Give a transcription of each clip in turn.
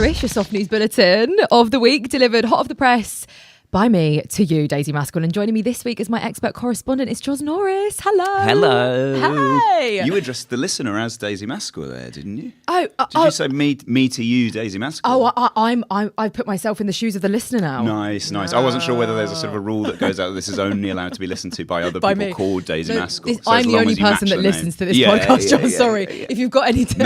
Truish, a soft news bulletin of the week, delivered hot off the press by me to you, Daisy Maskell. And joining me this week as my expert correspondent is Joz Norris. Hello. Hello. Hey. You addressed the listener as Daisy Maskell there, didn't you? Did you say me to you, Daisy Maskell? I put myself in the shoes of the listener now. Nice. I wasn't sure whether there's a sort of a rule that goes out that this is only allowed to be listened to by other people called Daisy Maskell. I'm the only person that listens to this podcast, Joz. Sorry. If you've got anything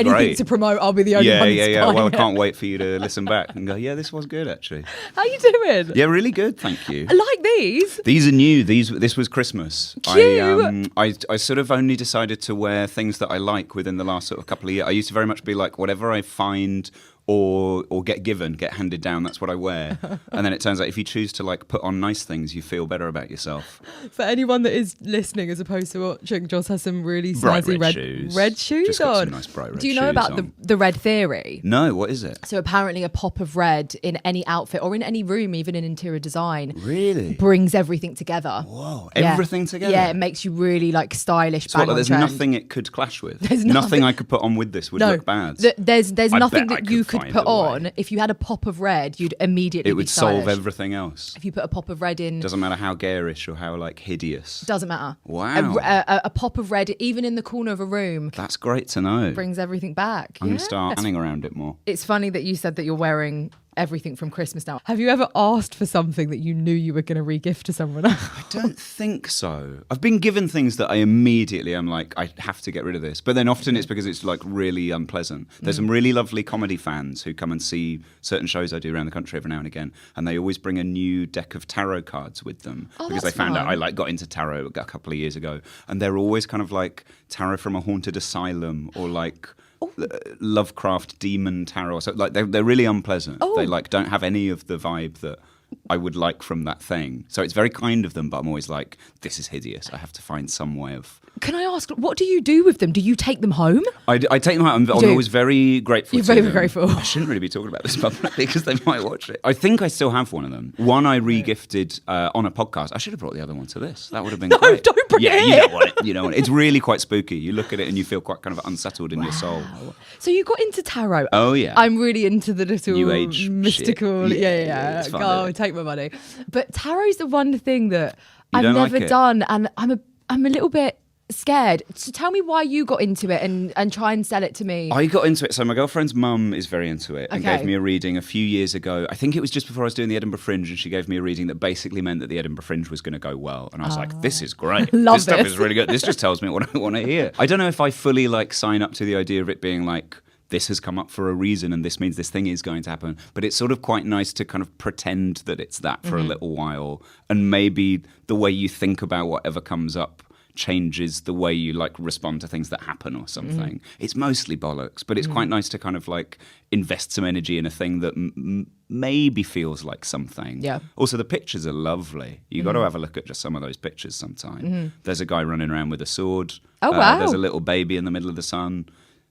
great. to promote, I'll be the only one that's fine. Well, I can't wait for you to listen back and go, yeah, this was good, actually. How you doing? Yeah, really good, thank you. I like these. These are new. This was Christmas. Cute. I sort of only decided to wear things that I like within the last sort of couple of years. I used to very much be like, whatever I find or get handed down, that's what I wear. And then it turns out if you choose to like put on nice things, you feel better about yourself. For anyone that is listening as opposed to watching, Joz has some really bright snazzy red shoes Just on. got some nice bright red Do you know about the red theory? No, what is it? So apparently a pop of red in any outfit or in any room, even in interior design, really brings everything together. Whoa, everything together? Yeah, it makes you really like stylish. So there's nothing it could clash with? There's nothing I could put on with this would look bad? There's nothing that you could put on. If you had a pop of red, you'd immediately it would be stylish. solve everything else. If you put a pop of red in, doesn't matter how garish or how like hideous. Doesn't matter. Wow. A pop of red, even in the corner of a room. That's great to know. Brings everything back. I'm gonna start planning around it more. It's funny that you said that you're wearing everything from Christmas now. Have you ever asked for something that you knew you were going to re-gift to someone else? I don't think so. I've been given things that I immediately am like, I have to get rid of this. But then often it's because it's like really unpleasant. There's some really lovely comedy fans who come and see certain shows I do around the country every now and again, and they always bring a new deck of tarot cards with them because they found out I like got into tarot a couple of years ago, and they're always kind of like tarot from a haunted asylum or like Lovecraft demon tarot. So like they're really unpleasant. They like don't have any of the vibe that I would like from that thing. So it's very kind of them, but I'm always like, this is hideous. I have to find some way of... Can I ask, what do you do with them? Do you take them home? I take them home. I'm always very grateful. You're very grateful. I shouldn't really be talking about this publicly because they might watch it. I think I still have one of them. One I re-gifted on a podcast. I should have brought the other one to this. That would have been great. No, don't bring it. You don't want it. You don't want it. It's really quite spooky. You look at it and you feel quite kind of unsettled in your soul. So you got into tarot. Oh, yeah. I'm really into the little New Age mystical. Shit. Yeah. It's fun, Go, take my money. But tarot's the one thing that You I've don't never like it? done, and I'm a little bit scared. So tell me why you got into it and try and sell it to me. I got into it. So my girlfriend's mum is very into it and Okay. gave me a reading a few years ago. I think it was just before I was doing the Edinburgh Fringe, and she gave me a reading that basically meant that the Edinburgh Fringe was going to go well. And I was like, this is great. Love this stuff this. is really good. This just tells me what I want to hear. I don't know if I fully like sign up to the idea of it being like, this has come up for a reason and this means this thing is going to happen. But it's sort of quite nice to kind of pretend that it's that for a little while. And maybe the way you think about whatever comes up changes the way you like respond to things that happen or something. It's mostly bollocks, but it's quite nice to kind of like invest some energy in a thing that maybe feels like something. Yeah. Also, the pictures are lovely. You got to have a look at just some of those pictures sometime. There's a guy running around with a sword. Oh, wow. There's a little baby in the middle of the sun.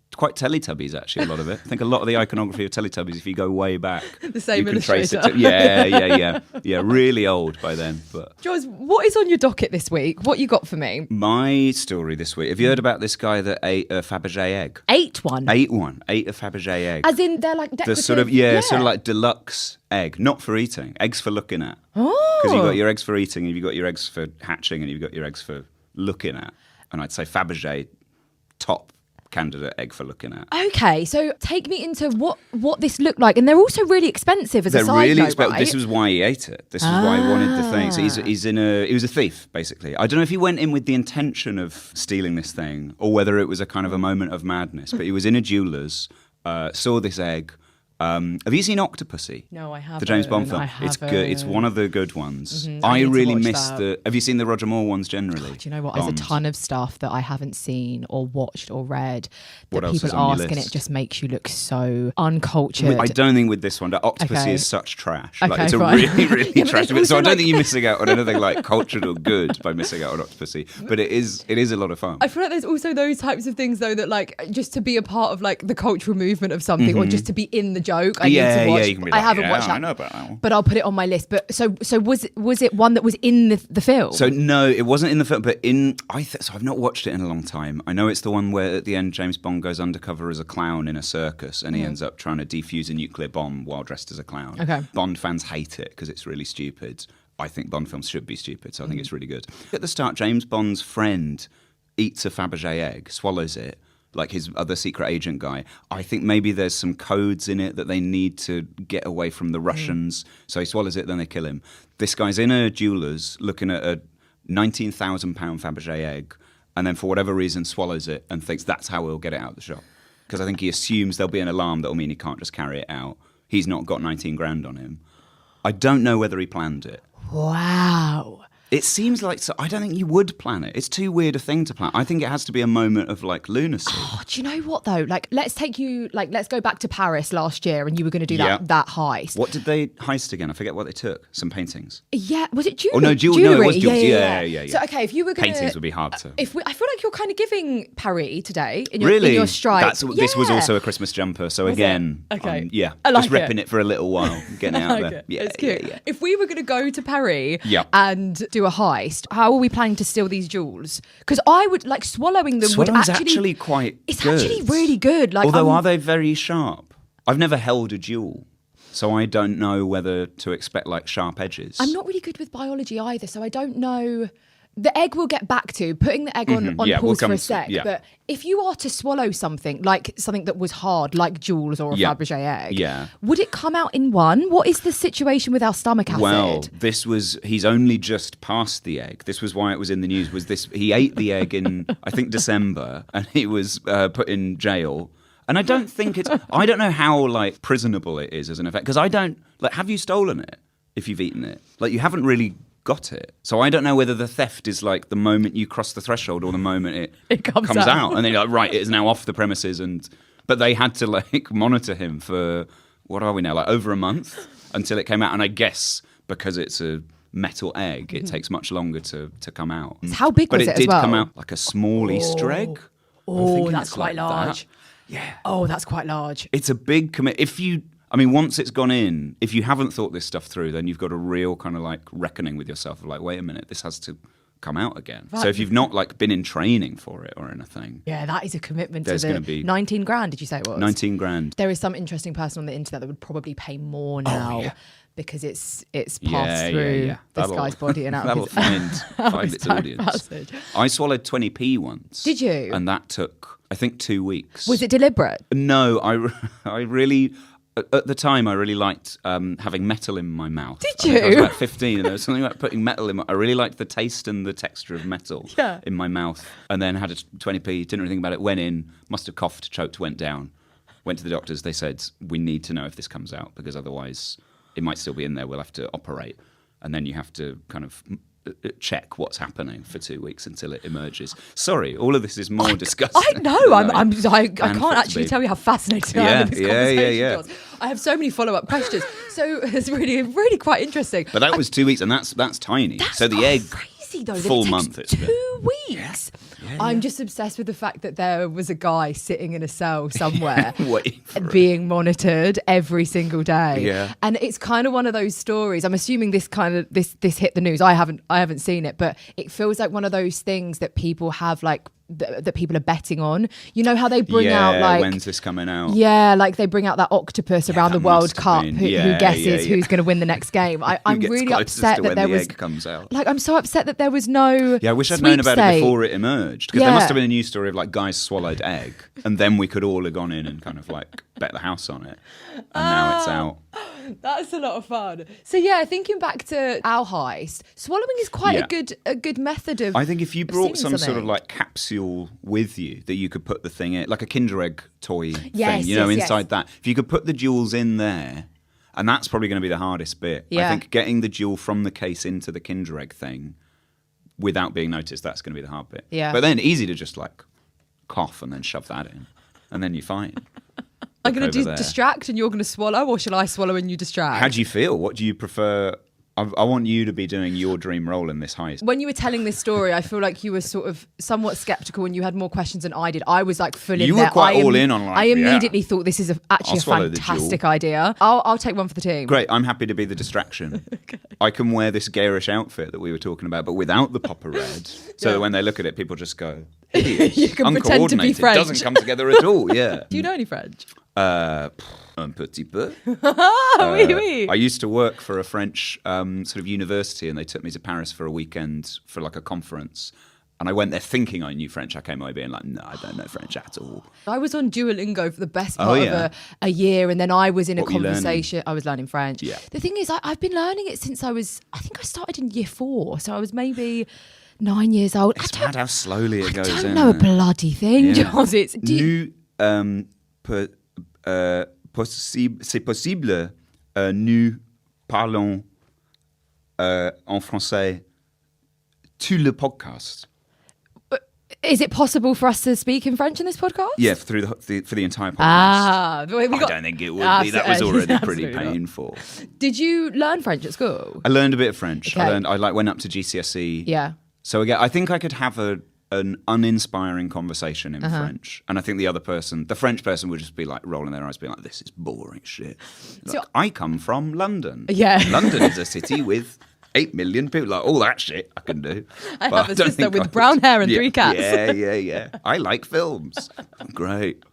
It's quite Teletubbies, actually, a lot of it. I think a lot of the iconography of Teletubbies, if you go way back, The same you can trace it illustrator. Yeah, really old by then. But Joz, what is on your docket this week? What you got for me? my story this week, have you heard about this guy that ate a Fabergé egg? Ate one. Ate a Fabergé egg. As in they're like decorative. The sort of, sort of like deluxe egg, not for eating, eggs for looking at. Oh. Because you've got your eggs for eating, and you've got your eggs for hatching, and you've got your eggs for looking at. And I'd say Fabergé, top candidate egg for looking at. Okay, so take me into what this looked like, and they're also really expensive as a side really note, expensive. right? This was why he ate it. This was why he wanted the thing. So he was a thief, basically. I don't know if he went in with the intention of stealing this thing or whether it was a kind of a moment of madness, but he was in a jeweller's, saw this egg. Have you seen Octopussy? No, I haven't. The James Bond film. I It's good. It's one of the good ones. I I need to really watch miss that. Have you seen the Roger Moore ones generally? Do you know what? There's a ton of stuff that I haven't seen or watched or read What that else people is on your ask, and list? it just makes you look so uncultured. I don't think with this one. Octopussy Okay. is such trash. Okay, Like, it's a fine. really, really Yeah, but trash. it's So I also don't like- think you're missing out on anything like cultured or good by missing out on Octopussy. But it is a lot of fun. I feel like there's also those types of things though that like just to be a part of like the cultural movement of something or just to be in the joke. I need to watch. You can be I like, haven't watched that. I know about that one. But I'll put it on my list. But so was it one that was in the film? So no, it wasn't in the film, but so I've not watched it in a long time. I know it's the one where at the end James Bond goes undercover as a clown in a circus and he ends up trying to defuse a nuclear bomb while dressed as a clown. Okay. Bond fans hate it because it's really stupid. I think Bond films should be stupid, so I think it's really good. At the start, James Bond's friend eats a Fabergé egg, swallows it, like his other secret agent guy. I think maybe there's some codes in it that they need to get away from the Russians. So he swallows it, then they kill him. This guy's in a jeweller's looking at a £19,000 Fabergé egg, and then for whatever reason swallows it and thinks that's how he'll get it out of the shop. Because I think he assumes there'll be an alarm that'll mean he can't just carry it out. He's not got 19 grand on him. I don't know whether he planned it. Wow. It seems like, so I don't think you would plan it. It's too weird a thing to plan. I think it has to be a moment of like lunacy. Oh, do you know what though? Like, let's go back to Paris last year, and you were going to do that heist. What did they heist again? I forget what they took. Some paintings. Yeah, was it jewelry? Oh no, jewelry. No, it was jewelry. Yeah. So okay, if you were going paintings would be hard to. I feel like you're kind of giving Paris today in your stride. This was also a Christmas jumper. So again, okay, I like just repping it for a little while, getting out there. Yeah, it's cute. Yeah. If we were going to go to Paris and do a heist, how are we planning to steal these jewels? Because I would like swallowing them. Swallowing's actually quite. It's good. actually really good. Like, although are they very sharp? I've never held a jewel, so I don't know whether to expect like sharp edges. I'm not really good with biology either, so I don't know. The egg we'll get back to. Putting the egg on pause for a sec. But if you are to swallow something, like something that was hard, like jewels or a Fabergé egg, would it come out in one? What is the situation with our stomach acid? Well, he's only just passed the egg. This was why it was in the news. He ate the egg in, I think, December, and he was put in jail. And I don't know how like prisonable it is as an effect. Because have you stolen it if you've eaten it? Like you haven't really got it. So I don't know whether the theft is like the moment you cross the threshold or the moment it comes out. And then you're like, right, it is now off the premises. But they had to like monitor him for, what are we now, like over a month until it came out. And I guess because it's a metal egg, it takes much longer to come out. So how big was it as well? But it did come out like a small Easter egg. Oh, that's quite large. Yeah. Oh, that's quite large. It's a big commit. Once it's gone in, if you haven't thought this stuff through, then you've got a real kind of like reckoning with yourself of like, wait a minute, this has to come out again. Right. So if you've not like been in training for it or anything. Yeah, that is a commitment. There's going to be 19 grand, did you say it was? 19 grand. There is some interesting person on the internet that would probably pay more now because it's passed through this guy's body and out that'll of his find its audience. Passage. I swallowed 20p once. Did you? And that took, I think, 2 weeks. Was it deliberate? No, I really... At the time, I really liked having metal in my mouth. Did you? I was about 15, and there was something about putting metal in I really liked the taste and the texture of metal in my mouth. And then had a 20p, didn't really think about it, went in, must have coughed, choked, went down. Went to the doctors, they said, we need to know if this comes out, because otherwise it might still be in there, we'll have to operate. And then you have to kind of check what's happening for 2 weeks until it emerges. Sorry, all of this is more disgusting. I know. I can't actually tell you how fascinating I am with this conversation. Joz. I have so many follow-up questions. So it's really, really quite interesting. But that was 2 weeks, and that's tiny. So the egg, though, full it month. Takes 2 weeks. Yeah, I'm just obsessed with the fact that there was a guy sitting in a cell somewhere being monitored every single day. Yeah. And it's kind of one of those stories. I'm assuming this hit the news. I haven't seen it, but it feels like one of those things that people have like that people are betting on. You know how they bring out like, when's this coming out? Yeah, like they bring out that octopus around the World Cup who guesses who's going to win the next game. I'm really upset that there was egg comes out. Like I'm so upset that there was no. Yeah, I wish I'd known about it before it emerged, because there must have been a news story of like guys swallowed egg, and then we could all have gone in and kind of like bet the house on it, and now it's out. That's a lot of fun. So yeah, thinking back to our heist, swallowing is quite a good method of. I think if you brought some sort of like capsule with you that you could put the thing in, like a Kinder Egg toy thing, inside that, if you could put the jewels in there, and that's probably going to be the hardest bit. I think getting the jewel from the case into the Kinder Egg thing without being noticed, that's going to be the hard bit. Yeah. But then easy to just like cough and then shove that in, and then you're fine. I'm going to distract and you're going to swallow, or shall I swallow and you distract? How do you feel? What do you prefer? I want you to be doing your dream role in this heist. When you were telling this story, I feel like you were sort of somewhat skeptical and you had more questions than I did. I was like fully You were quite all in on like, I immediately thought this is actually a fantastic idea. I'll take one for the team. Great, I'm happy to be the distraction. Okay. I can wear this garish outfit that we were talking about, but without the popper red. So that when they look at it, people just go, you can pretend to be French. Doesn't come together at all, yeah. Do you know any French? Un petit peu. Oui, oui. I used to work for a French sort of university, and they took me to Paris for a weekend for like a conference. And I went there thinking I knew French. I came away being like, no, I don't know French at all. I was on Duolingo for the best part of a year, and then I was in a conversation. I was learning French. Yeah. The thing is, I've been learning it since I think I started in year 4. So I was maybe 9 years old. It's mad how slowly it goes. I don't know a bloody thing, Joz. C'est possible, nous parlons en français tout le podcast. Is it possible for us to speak in French in this podcast? Yeah, for the entire podcast. I don't think it would be. That was already pretty painful. Did you learn French at school? I learned a bit of French. Okay. I went up to GCSE. Yeah. So again, I think I could have an uninspiring conversation in French, and I think the French person would just be like rolling their eyes, being like, "This is boring shit." Like, I come from London. Yeah, London is a city with 8 million people. Like all that shit, I can do. I have a sister with brown hair and 3 cats. Yeah. I like films. Great.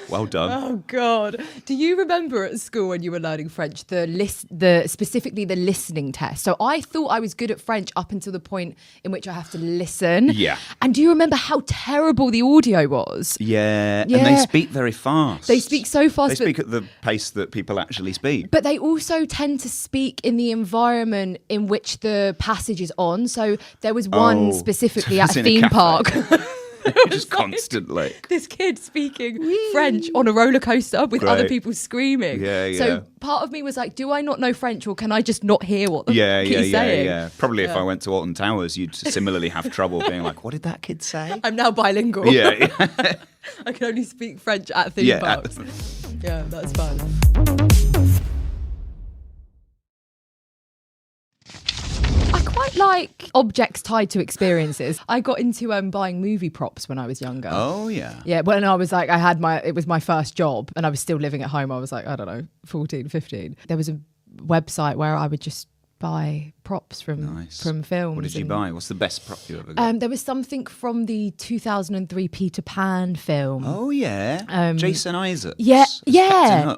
Well done. Oh God! Do you remember at school when you were learning French specifically the listening test? So I thought I was good at French up until the point in which I have to listen. Yeah. And do you remember how terrible the audio was? Yeah. And they speak very fast. They speak so fast. They speak at the pace that people actually speak. But they also tend to speak in the environment in which the passage is on. So there was one specifically at a theme park. Just constantly. This kid speaking French on a roller coaster with other people screaming. Yeah. So part of me was like, do I not know French, or can I just not hear what he's saying? Yeah. Probably if I went to Alton Towers, you'd similarly have trouble being like, what did that kid say? I'm now bilingual. Yeah. I can only speak French at theme parks. Yeah, that's fun. Quite like objects tied to experiences. I got into buying movie props when I was younger. Oh yeah. Yeah, when I was like, it was my first job and I was still living at home. I was like, I don't know, 14, 15. There was a website where I would just buy props from films. What did you buy? What's the best prop you ever got? There was something from the 2003 Peter Pan film. Oh yeah, Jason Isaacs. Yeah. I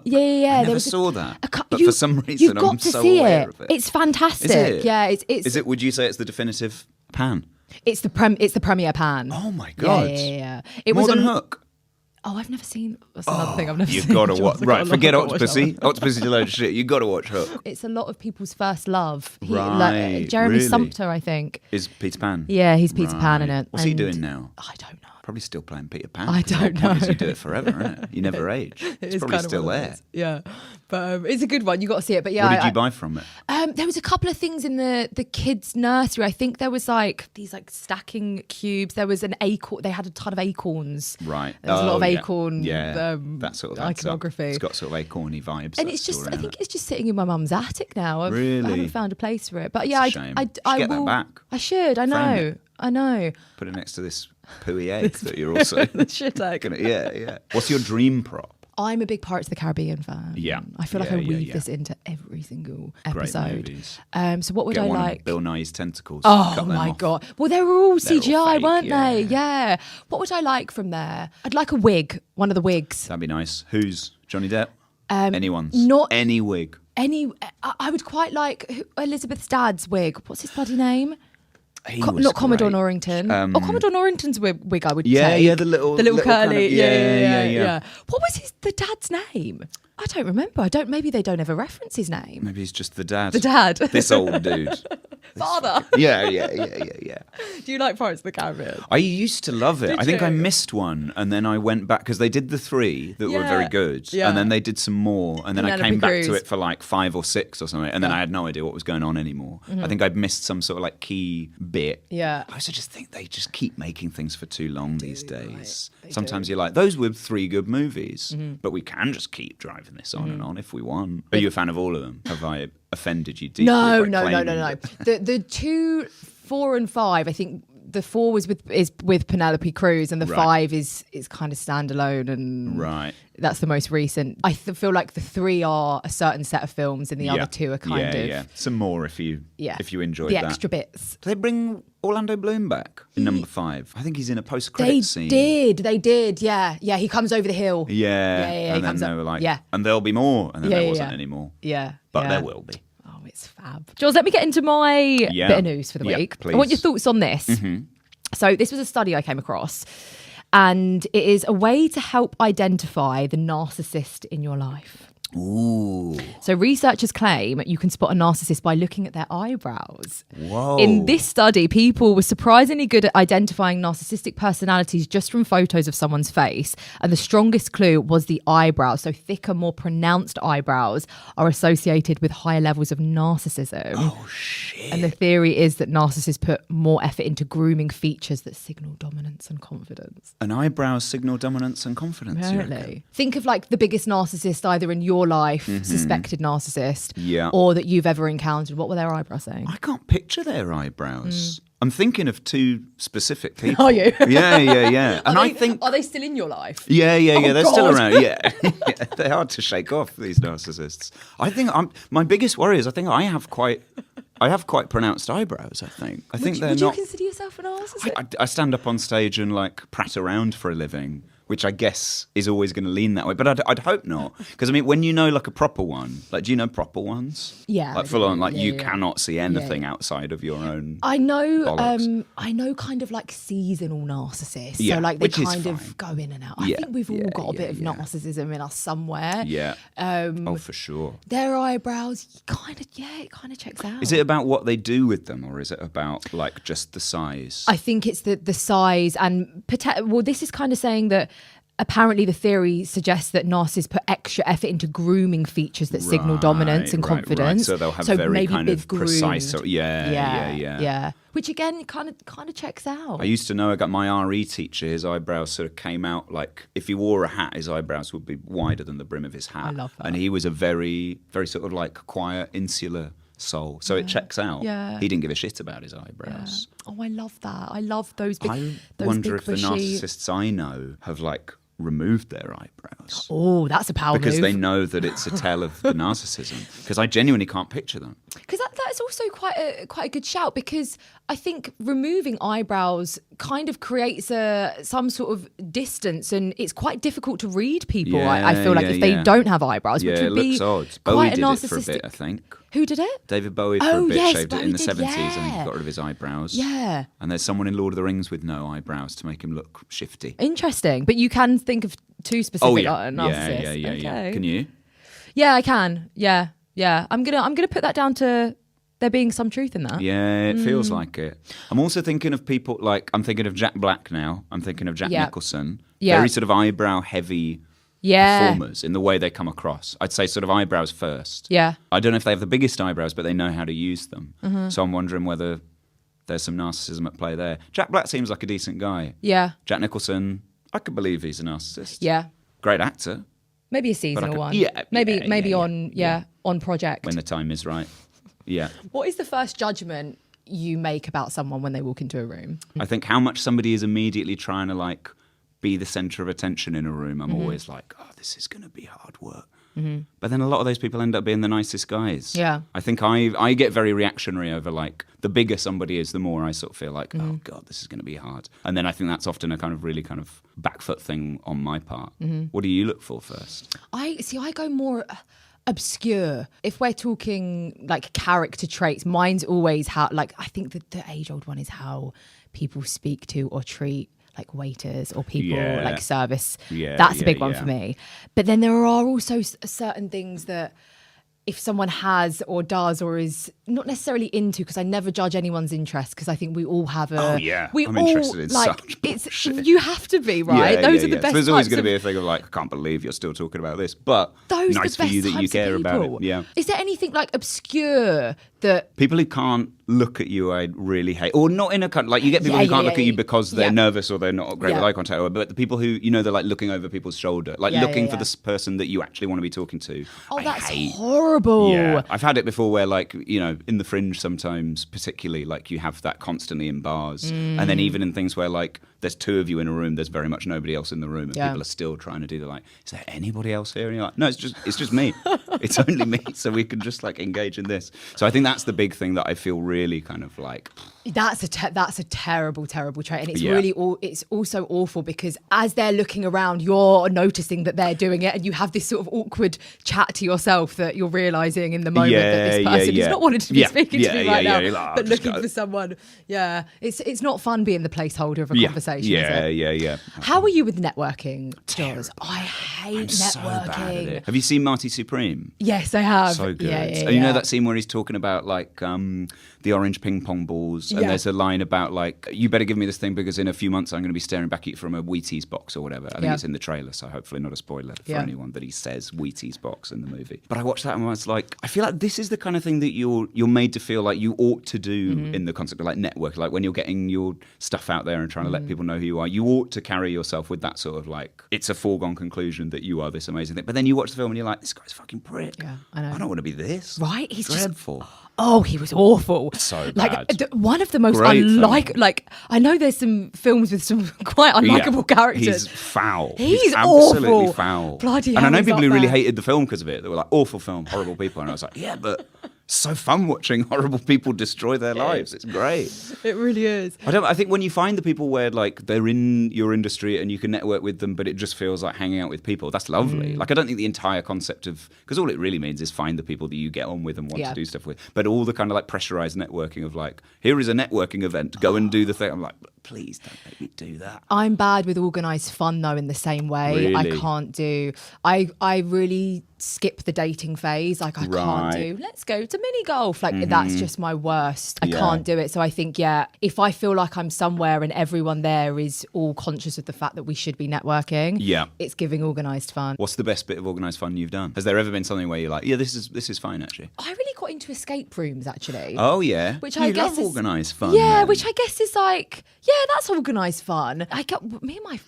never saw that, but for some reason I'm so aware of it. It's fantastic. Is it? Yeah, it's. Is it? Would you say it's the definitive Pan? It's the premiere Pan. Oh my God. Yeah. More than Hook. Oh, I've never seen. That's another thing I've never seen. You've got to watch. Right, forget Octopussy. Octopussy's a load of shit. You've got to watch Hook. It's a lot of people's first love. Right. Jeremy Sumpter, I think. Is Peter Pan. Yeah, he's Peter Pan in it. What's he doing now? I don't know. Probably still playing Peter Pan. I don't know. You do it forever, isn't it? You never age. It's probably still there. Yeah, but it's a good one. You got to see it. But yeah, what did you buy from it? There was a couple of things in the kids' nursery. I think there was like these like stacking cubes. There was an acorn. They had a ton of acorns. Right. There was a lot of acorn. That sort of iconography. It's got sort of acorny vibes. And it's just, I think it's just sitting in my mum's attic now. I haven't found a place for it. But yeah, I get that back. I should. I know. Put it next to this pooey egg that you're also the shit egg. Yeah. What's your dream prop? I'm a big Pirates of the Caribbean fan. Yeah. I feel like I weave this into every single episode. Great movies. So what would I like? Bill Nye's tentacles. Oh my God. Well, they were all CGI, all fake, weren't they? Yeah. What would I like from there? I'd like a wig. One of the wigs. That'd be nice. Who's? Johnny Depp? Anyone's? Not any wig. I would quite like Elizabeth's dad's wig. What's his bloody name? Not Commodore Norrington. Commodore Norrington's wig I would take. Yeah, the little curly. Kind of, yeah. What was the dad's name? I don't remember. Maybe they don't ever reference his name. Maybe he's just the dad. The dad. This old dude. Father. Yeah. Do you like Pirates of the Caribbean? I used to love it. Did I think you? I missed one, and then I went back because they did the 3 that were very good, and then they did some more, and then I came back to it for like 5 or 6 or something, and then I had no idea what was going on anymore. I think I'd missed some sort of like key bit. Yeah. I also just think they just keep making things for too long these days. Right. Sometimes you're like, those were 3 good movies, but we can just keep driving this on and on if we want. Are you a fan of all of them? Have I offended you deeply? No. The 2, 4 and 5, I think the 4 was with Penelope Cruz, and the 5 is kind of standalone, and that's the most recent. I feel like the 3 are a certain set of films, and the other 2 are kind of some more if you enjoyed the that. extra bits. Do they bring Orlando Bloom back in number 5? I think he's in a post-credit scene. They did, yeah. He comes over the hill. Yeah. And then they were like, and there'll be more, and then there wasn't any more. Yeah, but there will be. Oh, it's fab. Joz, let me get into my bit of news for the week. Please. I want your thoughts on this. So this was a study I came across, and it is a way to help identify the narcissist in your life. Ooh. So researchers claim you can spot a narcissist by looking at their eyebrows. Whoa. In this study, people were surprisingly good at identifying narcissistic personalities just from photos of someone's face. And the strongest clue was the eyebrows. So thicker, more pronounced eyebrows are associated with higher levels of narcissism. Oh, shit. And the theory is that narcissists put more effort into grooming features that signal dominance and confidence. An eyebrow signal dominance and confidence. Apparently. Think of like the biggest narcissist either in your life, suspected narcissist, or that you've ever encountered. What were their eyebrows saying? I can't picture their eyebrows. I'm thinking of 2 specific people. Are you? Yeah. And I think... Are they still in your life? Yeah. They're still around. Yeah. They're hard to shake off, these narcissists. I think my biggest worry is I think I have quite pronounced eyebrows, I think. Would you consider yourself a narcissist? I stand up on stage and like prat around for a living, which I guess is always going to lean that way. But I'd hope not. Because, I mean, when you know like a proper one, like do you know proper ones? Yeah. Like full on, like you cannot see anything outside of your own I know bollocks. I know kind of like seasonal narcissists. Yeah, so like they which is kind fine. of go in and out. I think we've all got a bit of narcissism in us somewhere. Yeah. For sure. Their eyebrows, it kind of checks out. Is it about what they do with them, or is it about like just the size? I think it's the size, and this is kind of saying that apparently the theory suggests that narcissists put extra effort into grooming features that signal dominance and confidence. So they'll have very maybe kind of precise. Yeah. Which again, kind of checks out. I used to know my RE teacher. His eyebrows sort of came out like if he wore a hat, his eyebrows would be wider than the brim of his hat. I love that. And he was a very, very sort of like quiet, insular soul. So it checks out. Yeah. He didn't give a shit about his eyebrows. Yeah. Oh, I love that. I love those big. I those wonder big if the narcissists I know have like removed their eyebrows. Oh, that's a power because move. they know that it's a tell of the narcissism. Because I genuinely can't picture them. Because that's also quite a good shout, because I think removing eyebrows kind of creates some sort of distance, and it's quite difficult to read people. I feel like if they don't have eyebrows, which would be it looks odd. Quite Bowie did narcissistic. it for a bit, I think. Who did it? David Bowie for a bit, shaved it in the Bowie did, 70s, and he got rid of his eyebrows. Yeah. And there's someone in Lord of the Rings with no eyebrows to make him look shifty. Interesting. But you can think of 2 specific narcissists. Yeah. Can you? Yeah, I can. Yeah. I'm gonna put that down to there being some truth in that. Yeah, it feels like it. I'm also thinking of people like I'm thinking of Jack Black now. I'm thinking of Jack Nicholson. Yeah. Very sort of eyebrow heavy performers in the way they come across. I'd say sort of eyebrows first. Yeah. I don't know if they have the biggest eyebrows, but they know how to use them. So I'm wondering whether there's some narcissism at play there. Jack Black seems like a decent guy. Yeah. Jack Nicholson, I could believe he's a narcissist. Yeah. Great actor. Maybe a seasonal one. Yeah. Maybe on project. When the time is right. Yeah. What is the first judgment you make about someone when they walk into a room? I think how much somebody is immediately trying to like be the centre of attention in a room. I'm always like, oh, this is going to be hard work. But then a lot of those people end up being the nicest guys. Yeah. I think I get very reactionary over like the bigger somebody is, the more I sort of feel like, oh God, this is going to be hard. And then I think that's often a kind of really kind of back foot thing on my part. What do you look for first? I go more obscure. If we're talking like character traits, mine's always how, like, I think that the age old one is how people speak to or treat like waiters or people like service. That's a big one for me. But then there are also certain things that if someone has or does or is not necessarily into, because I never judge anyone's interest, because I think we all have a... Oh, yeah. We I'm all, interested in like, such it's bullshit. You have to be, right? Those are the best So there's always going to types be a thing of like, I can't believe you're still talking about this, but those nice the for you best that you types care of about it. people. Yeah. Is there anything like obscure that... People who can't look at you, I really hate. Or not in a kind like, you get people who can't look at you because they're nervous or they're not great with eye contact. But the people who, you know, they're like looking over people's shoulder, like looking for this person that you actually want to be talking to. Oh, that's horrible. Yeah. I've had it before where, like, you know, in the Fringe sometimes, particularly, like, you have that constantly in bars. And then even in things where, like, there's two of you in a room, there's very much nobody else in the room, and people are still trying to do the, like, is there anybody else here? And you're like, no, it's just me. It's only me, so we can just, like, engage in this. So I think that's the big thing that I feel really kind of like... That's a terrible trait, and it's really it's also awful because as they're looking around, you're noticing that they're doing it, and you have this sort of awkward chat to yourself that you're realising in the moment that this person is not wanting to be speaking to me right now, like, but looking for someone. Yeah, it's not fun being the placeholder of a conversation. Yeah. How are you with networking, Joz? I hate networking. So bad at it. Have you seen Marty Supreme? Yes, I have. So good. Yeah. You know that scene where he's talking about like the orange ping pong balls, and there's a line about like, you better give me this thing because in a few months I'm going to be staring back at you from a Wheaties box or whatever. I think it's in the trailer, so hopefully not a spoiler for anyone that he says Wheaties box in the movie. But I watched that and I was like, I feel like this is the kind of thing that you're made to feel like you ought to do in the concept of like network. Like when you're getting your stuff out there and trying to let people know who you are, you ought to carry yourself with that sort of like, it's a foregone conclusion that you are this amazing thing. But then you watch the film and you're like, this guy's a fucking prick. Yeah, I know. I don't want to be this. Right? He's dreadful. Oh, he was awful. So bad. Like one of the most like I know there's some films with some quite unlikable characters. He's foul. He's absolutely awful. Foul. Bloody and hell, I know people who really there. hated the film because of it. They were like, awful film, horrible people. And I was like, yeah, but so fun watching horrible people destroy their lives. It's great. It really is. I think when you find the people where like they're in your industry and you can network with them, but it just feels like hanging out with people, that's lovely. Like I don't think the entire concept of, because all it really means is find the people that you get on with and want to do stuff with. But all the kind of like pressurized networking of like, here is a networking event, go and do the thing. I'm like, please don't make me do that. I'm bad with organised fun though in the same way. Really? I can't do, I really skip the dating phase. Like I can't do, let's go to mini golf. Like that's just my worst. I can't do it. So I think, if I feel like I'm somewhere and everyone there is all conscious of the fact that we should be networking, it's giving organised fun. What's the best bit of organised fun you've done? Has there ever been something where you're like, yeah, this is fine actually? I really got into escape rooms actually. Oh yeah. Which I guess love organised fun. Yeah, then. which I guess is like, that's organised fun. Me and my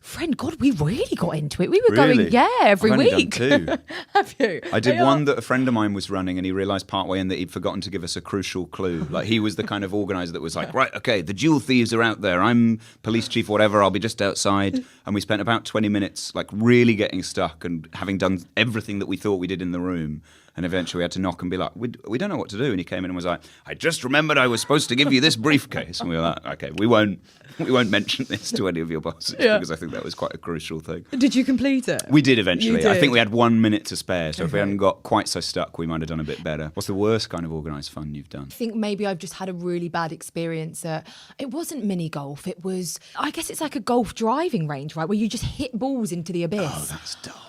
friend, God, we really got into it. We were going, every I've week. Only done 2. Have you? I did one that a friend of mine was running and he realised partway in that he'd forgotten to give us a crucial clue. Like he was the kind of organiser that was like, right, okay, the jewel thieves are out there. I'm police chief or whatever. I'll be just outside. And we spent about 20 minutes like really getting stuck and having done everything that we thought we did in the room. And eventually we had to knock and be like, we don't know what to do. And he came in and was like, I just remembered I was supposed to give you this briefcase. And we were like, okay, we won't mention this to any of your bosses because I think that was quite a crucial thing. Did you complete it? We did eventually. I think we had 1 minute to spare. So if we hadn't got quite so stuck, we might have done a bit better. What's the worst kind of organised fun you've done? I think maybe I've just had a really bad experience. It wasn't mini golf. It was, I guess it's like a golf driving range, right? Where you just hit balls into the abyss. Oh, that's dull.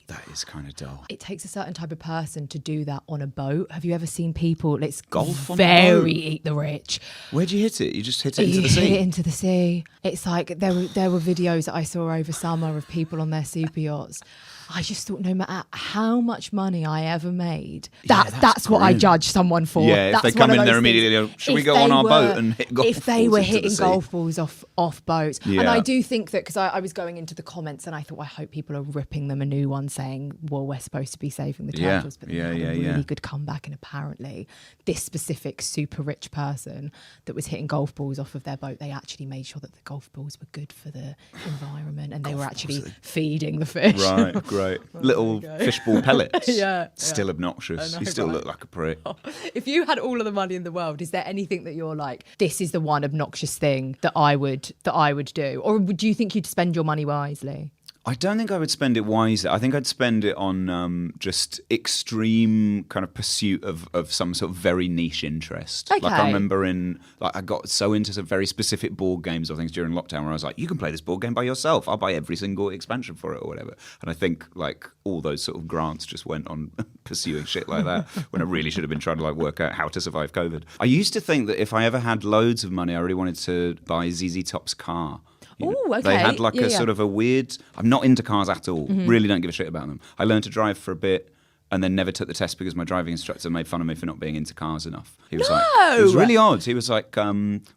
That is kind of dull. It takes a certain type of person to do that on a boat. Have you ever seen people? It's golf on a boat? Very eat the rich. Where'd you hit it? You just hit it into the sea? Hit it into the sea. It's like there were videos that I saw over summer of people on their super yachts. I just thought no matter how much money I ever made, that's what I judge someone for. Yeah, that's if they come in there immediately, should we go on our boat and hit golf balls? If they were hitting the golf balls off boats. Yeah. And I do think that, because I was going into the comments and I thought, I hope people are ripping them a new one saying, well, we're supposed to be saving the turtles. But they had a really good comeback. And apparently this specific super rich person that was hitting golf balls off of their boat, they actually made sure that the golf balls were good for the environment and they were actually feeding the fish. Right, great. Little fishball pellets. Still yeah. obnoxious. Know, you still look like a prick. If you had all of the money in the world, is there anything that you're like, this is the one obnoxious thing that I would do? Or do you think you'd spend your money wisely? I don't think I would spend it wisely. I think I'd spend it on just extreme kind of pursuit of some sort of very niche interest. Okay. Like I remember I got so into some very specific board games or things during lockdown where I was like, you can play this board game by yourself. I'll buy every single expansion for it or whatever. And I think like all those sort of grants just went on pursuing shit like that when I really should have been trying to like work out how to survive COVID. I used to think that if I ever had loads of money, I really wanted to buy ZZ Top's car. Oh, okay. They had like a sort of a weird... I'm not into cars at all. Really don't give a shit about them. I learned to drive for a bit and then never took the test because my driving instructor made fun of me for not being into cars enough. He was like... It was really odd. He was like,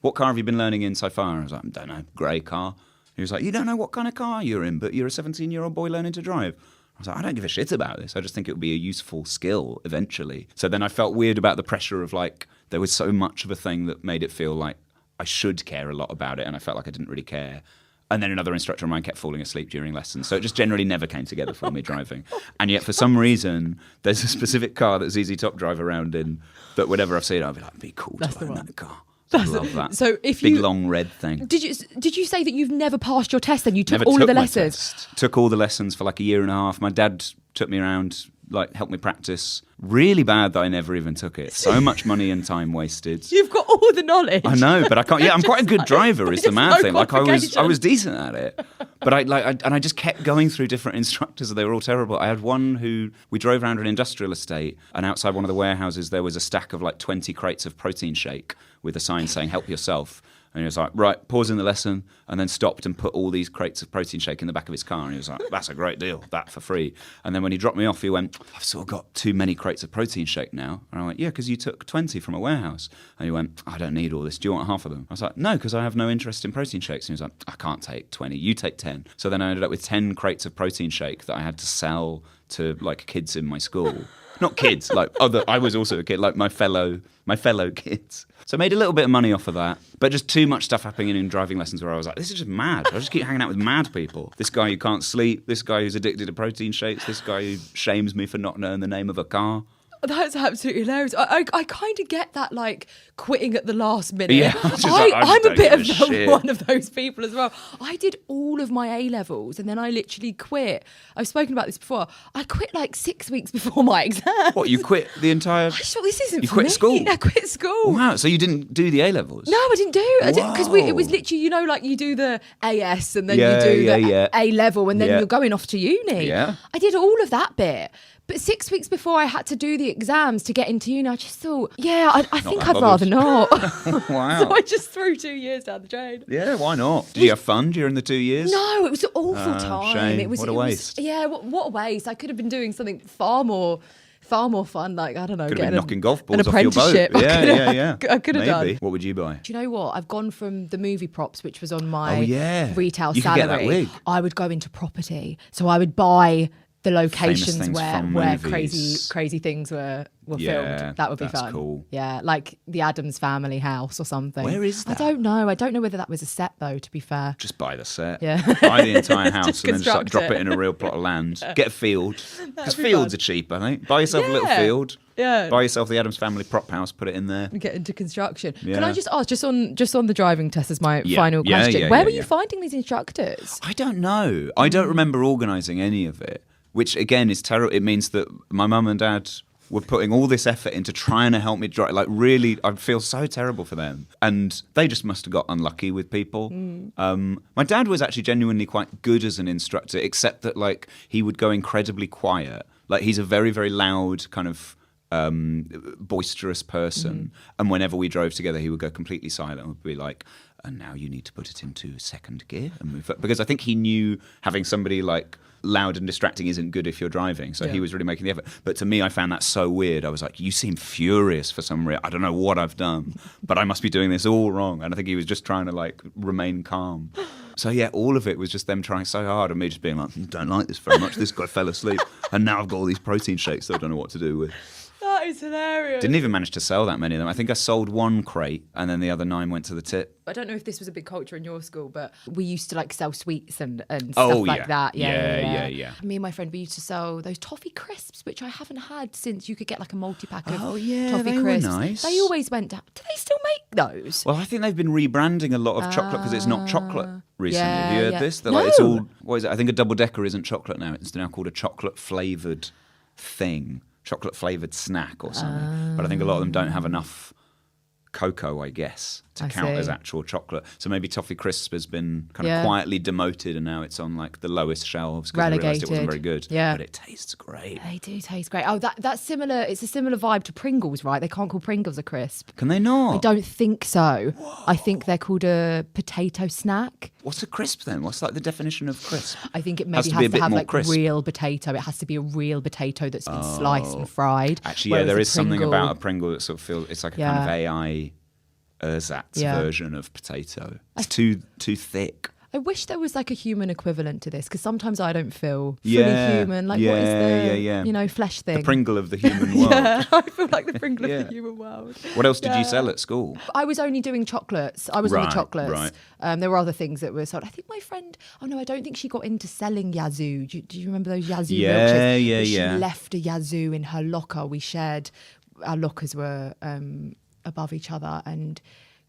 what car have you been learning in so far? I was like, I don't know, grey car. He was like, you don't know what kind of car you're in, but you're a 17-year-old boy learning to drive. I was like, I don't give a shit about this. I just think it would be a useful skill eventually. So then I felt weird about the pressure of like, there was so much of a thing that made it feel like I should care a lot about it, and I felt like I didn't really care. And then another instructor of mine kept falling asleep during lessons. So it just generally never came together for me driving. And yet for some reason, there's a specific car that ZZ Top drive around in that whenever I've seen it, I'll be like, it'd be cool to own that car. I love that. So if big long red thing. Did you say that you've never passed your test then? You took all of the lessons? Took all the lessons for like a year and a half. My dad took me around, like helped me practice. Really bad that I never even took it. So much money and time wasted. You've got all the knowledge. I know, but I can't. Yeah, I'm quite a good driver. Is the mad thing. Like I was decent at it, but I just kept going through different instructors, and they were all terrible. I had one who we drove around an industrial estate, and outside one of the warehouses there was a stack of like 20 crates of protein shake with a sign saying "Help yourself." And he was like, right, pausing the lesson, and then stopped and put all these crates of protein shake in the back of his car. And he was like, that's a great deal, that for free. And then when he dropped me off, he went, I've sort of got too many crates of protein shake now. And I went, yeah, because you took 20 from a warehouse. And he went, I don't need all this. Do you want half of them? I was like, no, because I have no interest in protein shakes. And he was like, I can't take 20. You take 10. So then I ended up with 10 crates of protein shake that I had to sell to like kids in my school. Not kids, like other. I was also a kid, like my fellow kids. So I made a little bit of money off of that, but just too much stuff happening in driving lessons where I was like, this is just mad. I just keep hanging out with mad people. This guy who can't sleep, this guy who's addicted to protein shakes, this guy who shames me for not knowing the name of a car. That's absolutely hilarious. I kind of get that, like, quitting at the last minute. Yeah, I'm a bit of one of those people as well. I did all of my A-levels and then I literally quit. I've spoken about this before. I quit like 6 weeks before my exam. What, you quit the entire... I just thought, this isn't you for quit me. school? I quit school. Wow, so you didn't do the A-levels? No, I didn't do it. Because it was literally, you know, like you do the AS and then you do the A-level and then you're going off to uni. Yeah. I did all of that bit. But 6 weeks before I had to do the exams to get into uni, I just thought, I think I'd rather not. Wow. So I just threw 2 years down the drain. Yeah, why not? Did you have fun during the 2 years? No, it was an awful time. Shame. What a waste. What a waste. I could have been doing something far more fun, like, I don't know, could have been knocking golf balls an off your boat. apprenticeship. Yeah. I could have done. What would you buy? Do you know what? I've gone from the movie props, which was on my retail you salary. Could get that wig. I would go into property. So I would buy the locations where crazy things were filmed. That would be fun. Cool. Yeah, like the Addams Family house or something. Where is that? I don't know whether that was a set though, to be fair. Just buy the set. Yeah. Buy the entire house and then just like, drop it in a real plot of land. Get a field. Because fields are cheap, I think. Buy yourself a little field. Yeah. Buy yourself the Addams Family prop house, put it in there. And get into construction. Yeah. Can I just ask, just on the driving test as my final question, where were you finding these instructors? I don't know. I don't remember organising any of it. Which again is terrible. It means that my mum and dad were putting all this effort into trying to help me drive. Like really, I feel so terrible for them. And they just must have got unlucky with people. My dad was actually genuinely quite good as an instructor, except that like he would go incredibly quiet. Like he's a very, very loud kind of boisterous person. And whenever we drove together, he would go completely silent and would be like, and now you need to put it into second gear and move. Because I think he knew having somebody like loud and distracting isn't good if you're driving. So he was really making the effort. But to me, I found that so weird. I was like, you seem furious for some reason. I don't know what I've done, but I must be doing this all wrong. And I think he was just trying to like remain calm. So yeah, all of it was just them trying so hard and me just being like, don't like this very much. This guy fell asleep. And now I've got all these protein shakes that I don't know what to do with. That is hilarious. Didn't even manage to sell that many of them. I think I sold 1 crate and then the other 9 went to the tip. I don't know if this was a big culture in your school, but we used to like sell sweets and stuff like that. Yeah. Me and my friend, we used to sell those toffee crisps, which I haven't had since you could get like a multi-pack of toffee crisps. Were nice. They always went down. Do they still make those? Well, I think they've been rebranding a lot of chocolate because it's not chocolate recently. Have you heard this? They're No. like, it's all, what is it? I think a double-decker isn't chocolate now. It's now called a chocolate-flavoured thing, chocolate-flavoured snack or something. But I think a lot of them don't have enough cocoa, I guess, to count as actual chocolate. So maybe Toffee Crisp has been kind of quietly demoted and now it's on like the lowest shelves because I realised it wasn't very good. Yeah. But it tastes great. They do taste great. Oh, that's similar. It's a similar vibe to Pringles, right? They can't call Pringles a crisp. Can they not? I don't think so. Whoa. I think they're called a potato snack. What's a crisp then? What's like the definition of crisp? I think it maybe has to have like crisp. Real potato. It has to be a real potato that's been sliced and fried. Actually, there is something about a Pringle that sort of feels, it's like a kind of AI ersatz version of potato. It's too thick. I wish there was like a human equivalent to this because sometimes I don't feel fully human. Like what is the flesh thing? The Pringle of the human world. I feel like the Pringle of the human world. What else did you sell at school? I was only doing chocolates. I was on the chocolates. Right. There were other things that were sold. I think my friend, I don't think she got into selling Yazoo. Do you remember those Yazoo milkshakes? She left a Yazoo in her locker. We shared, our lockers were above each other and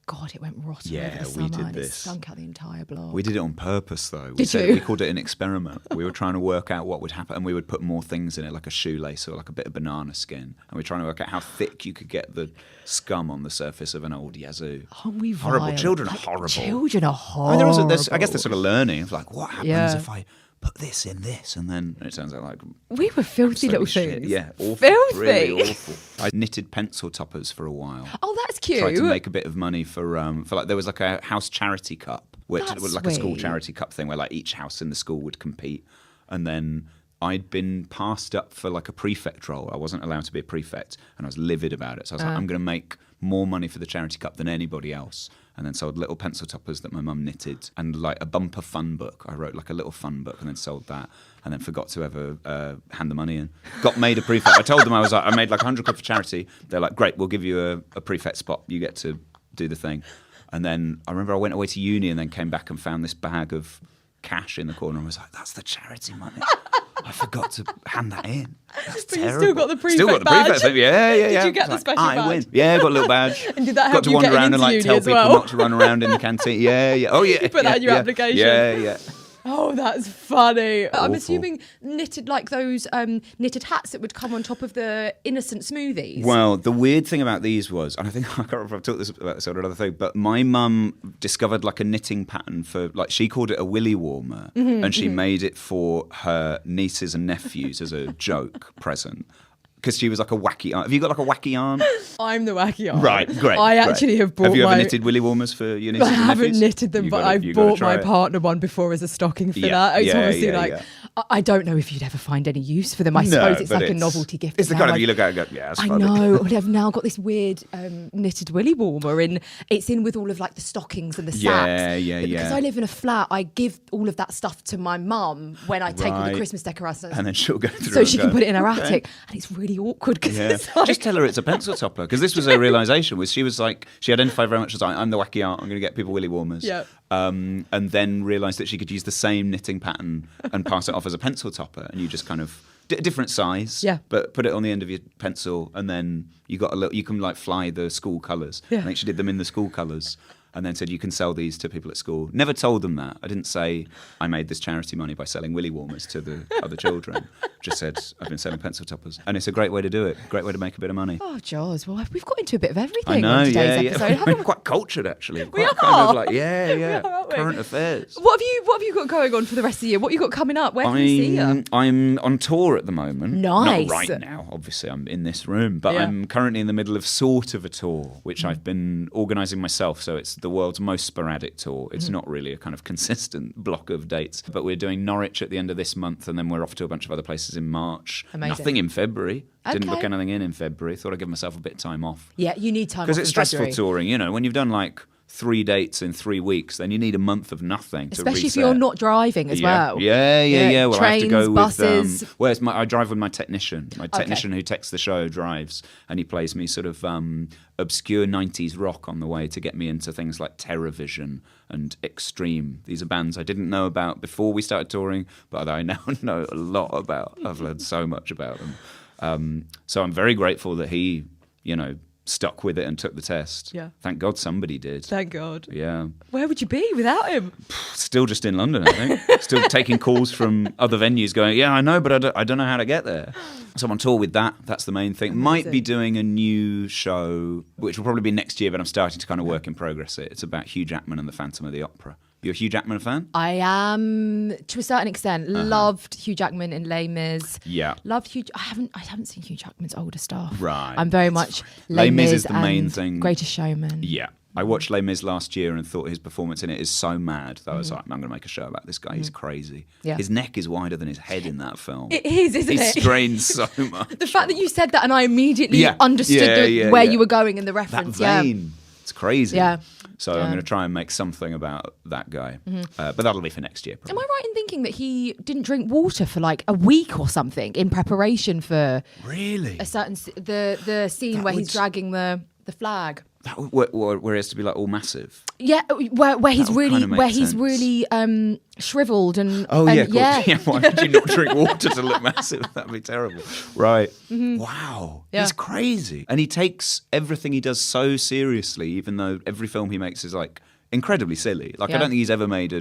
God, it went rotten over the summer. We did this. It stunk out the entire block. We did it on purpose, though. We called it an experiment. We were trying to work out what would happen, and we would put more things in it, like a shoelace or like a bit of banana skin. And we were trying to work out how thick you could get the scum on the surface of an old Yazoo. Aren't we horrible? Vile? Children are horrible. Children are horrible. I mean, I guess they're sort of learning. It's like, what happens if I put this in this, and then it turns out like we were filthy little things. Yeah, awful, filthy, really awful. I knitted pencil toppers for a while. Oh, that's cute. Tried to make a bit of money for like there was like a house charity cup, which was like a school charity cup thing where like each house in the school would compete, and then I'd been passed up for like a prefect role. I wasn't allowed to be a prefect, and I was livid about it. So I was like, I'm going to make more money for the charity cup than anybody else. And then sold little pencil toppers that my mum knitted and like a bumper fun book. I wrote like a little fun book and then sold that and then forgot to ever hand the money in. Got made a prefect. I told them I made like 100 quid for charity. They're like, great, we'll give you a prefect spot. You get to do the thing. And then I remember I went away to uni and then came back and found this bag of cash in the corner and was like, that's the charity money. I forgot to hand that in. That's terrible. You still got the prefect badge? Yeah. Did you get the special badge? I win. Yeah, I got a little badge. And did that help got to you wander getting around into and like tell people not to run around in the canteen. Yeah. Oh yeah. You put that in your application. Yeah. Oh, that's funny. Awful. I'm assuming knitted like those knitted hats that would come on top of the innocent smoothies. Well, the weird thing about these was, and I think I can't remember if I've talked about this on another thing, but my mum discovered like a knitting pattern for, like, she called it a willy warmer, and she made it for her nieces and nephews as a joke present. Because she was like a wacky aunt. Have you got like a wacky aunt? I'm the wacky aunt. Right, great. I actually have bought Have you ever knitted willy warmers for your nieces and nephews? I haven't knitted them, but I've bought my partner one before as a stocking filler. It's obviously I don't know if you'd ever find any use for them. I suppose it's like a novelty gift. It's the kind of you look at and go, yeah, that's I funny. know. I've now got this weird knitted willy warmer and it's in with all of like the stockings and the sacks. Yeah. Because I live in a flat, I give all of that stuff to my mum when I take all the Christmas decorations. And then she'll go through so she can put it in her attic. And it's really awkward because it's like... Just tell her it's a pencil topper. Because this was her realisation. She was like, she identified very much as like, I'm the wacky aunt, I'm going to get people willy warmers. Yeah. And then realised that she could use the same knitting pattern and pass it off as a pencil topper, and you just kind of different size, but put it on the end of your pencil, and then you got a little. You can like fly the school colours. I think she did them in the school colours, and then said you can sell these to people at school. Never told them that. I didn't say I made this charity money by selling willy warmers to the other children. Just said I've been selling pencil toppers, and it's a great way to do it. Great way to make a bit of money. Oh, Joz, well, we've got into a bit of everything on today's episode. We're quite cultured, actually. We are. Kind of like, current affairs. What have you got going on for the rest of the year? What have you got coming up? Where can we see you? I'm on tour at the moment. Nice. Not right now, obviously. I'm in this room, but I'm currently in the middle of sort of a tour, which I've been organising myself. So it's the world's most sporadic tour. It's not really a kind of consistent block of dates, but we're doing Norwich at the end of this month, and then we're off to a bunch of other places in March. Amazing. Nothing in February. Didn't book anything in February. Thought I'd give myself a bit of time off. Yeah, you need time off. Because it's stressful touring, you know, when you've done like 3 dates in 3 weeks, then you need a month of nothing to Especially reset. if you're not driving as well. Yeah. Well, Trains, I have to go buses. with I drive with my technician. My technician who takes the show drives, and he plays me sort of obscure 90s rock on the way to get me into things like TerrorVision and Extreme. These are bands I didn't know about before we started touring, but I now know a lot about. I've learned so much about them. So I'm very grateful that he, stuck with it and took the test. Yeah. Thank God somebody did. Thank God. Yeah. Where would you be without him? Still just in London, I think. Still taking calls from other venues going, yeah, I know, but I don't know how to get there. So I'm on tour with that. That's the main thing. Amazing. Might be doing a new show, which will probably be next year, but I'm starting to kind of work in progress it. It's about Hugh Jackman and the Phantom of the Opera. You're a Hugh Jackman fan? I am, to a certain extent. Loved Hugh Jackman in Les Mis. Yeah. Loved Hugh. I haven't seen Hugh Jackman's older stuff. Right. I'm very much Les Mis is the main thing. Greatest Showman. Yeah. I watched Les Mis last year and thought his performance in it is so mad that I was like, I'm going to make a show about this guy. He's crazy. Yeah. His neck is wider than his head in that film. It is, isn't it? He strains so much. The fact that you said that and I immediately understood where you were going in the reference. That vein. It's crazy. Yeah. So I'm going to try and make something about that guy. But that'll be for next year, probably. Am I right in thinking that he didn't drink water for like a week or something in preparation for a certain the scene where he's dragging the flag? Where he has to be like all massive. Yeah, where he's really shriveled and yeah. Why would you not drink water to look massive? That'd be terrible. Right. Wow. Yeah. He's crazy. And he takes everything he does so seriously, even though every film he makes is like incredibly silly. Like I don't think he's ever made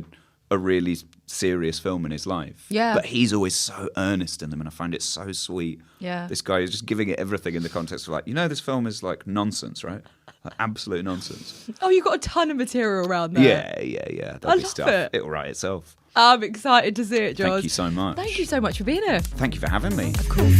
a really serious film in his life. Yeah. But he's always so earnest in them and I find it so sweet. Yeah. This guy is just giving it everything in the context of like, this film is like nonsense, right? Like absolute nonsense. Oh, you've got a ton of material around there. Yeah. I love it. It'll write itself. I'm excited to see it, Joz. Thank you so much. Thank you so much for being here. Thank you for having me. Of course.